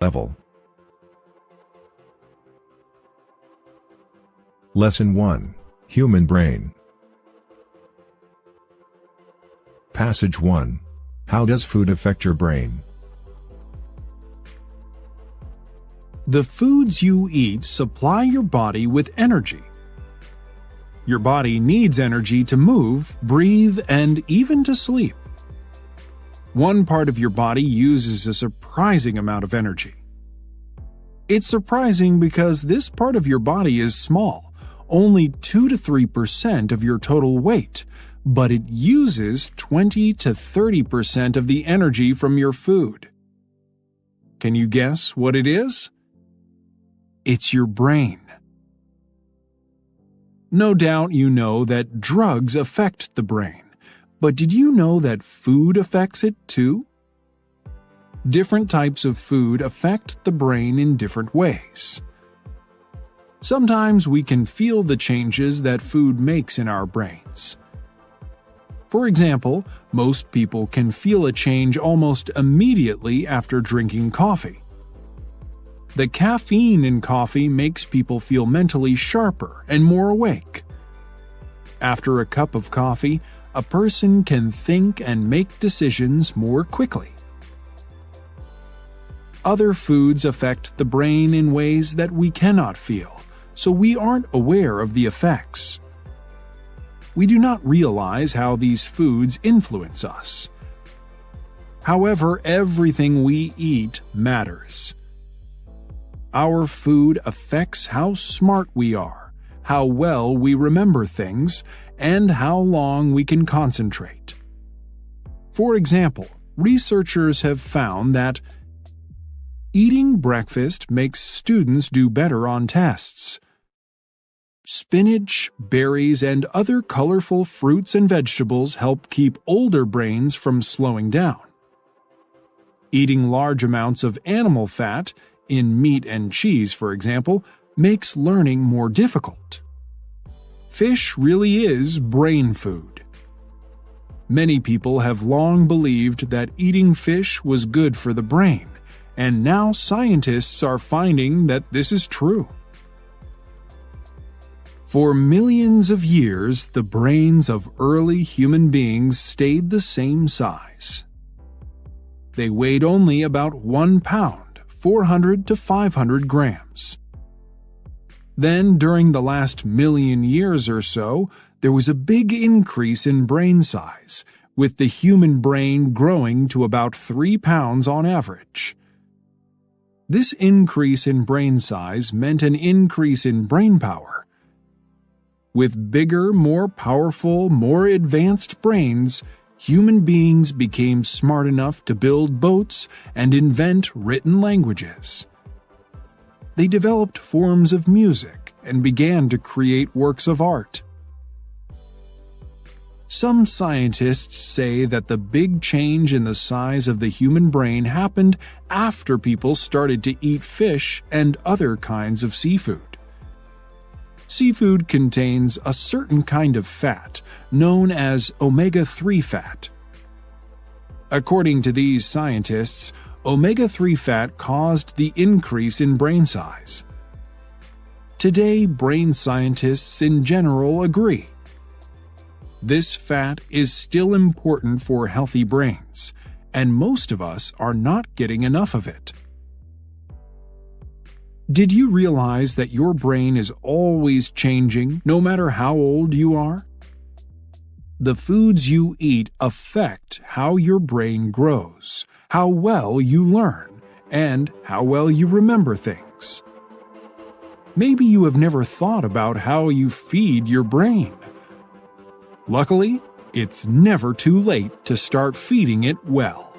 level. Lesson 1. Human Brain. Passage 1. How does food affect your brain? The foods you eat supply your body with energy. Your body needs energy to move, breathe, and even to sleep. One part of your body uses a surprising amount of energy. It's surprising because this part of your body is small, only 2 to 3% of your total weight, but it uses 20 to 30% of the energy from your food. Can you guess what it is? It's your brain. No doubt you know that drugs affect the brain, but did you know that food affects it too? Different types of food affect the brain in different ways. Sometimes we can feel the changes that food makes in our brains. For example, most people can feel a change almost immediately after drinking coffee. The caffeine in coffee makes people feel mentally sharper and more awake. After a cup of coffee, a person can think and make decisions more quickly. Other foods affect the brain in ways that we cannot feel, so we aren't aware of the effects. We do not realize how these foods influence us. However, everything we eat matters. Our food affects how smart we are, how well we remember things, and how long we can concentrate. For example, researchers have found that eating breakfast makes students do better on tests. Spinach, berries, and other colorful fruits and vegetables help keep older brains from slowing down. Eating large amounts of animal fat, in meat and cheese, for example, makes learning more difficult. Fish really is brain food. Many people have long believed that eating fish was good for the brain, and now scientists are finding that this is true. For millions of years, the brains of early human beings stayed the same size. They weighed only about 1 pound. 400 to 500 grams. Then, during the last million years or so, there was a big increase in brain size, with the human brain growing to about 3 pounds on average. This increase in brain size meant an increase in brain power. With bigger, more powerful, more advanced brains, human beings became smart enough to build boats and invent written languages. They developed forms of music and began to create works of art. Some scientists say that the big change in the size of the human brain happened after people started to eat fish and other kinds of seafood. Seafood contains a certain kind of fat, known as omega-3 fat. According to these scientists, omega-3 fat caused the increase in brain size. Today, brain scientists in general agree. This fat is still important for healthy brains, and most of us are not getting enough of it. Did you realize that your brain is always changing, no matter how old you are? The foods you eat affect how your brain grows, how well you learn, and how well you remember things. Maybe you have never thought about how you feed your brain. Luckily, it's never too late to start feeding it well.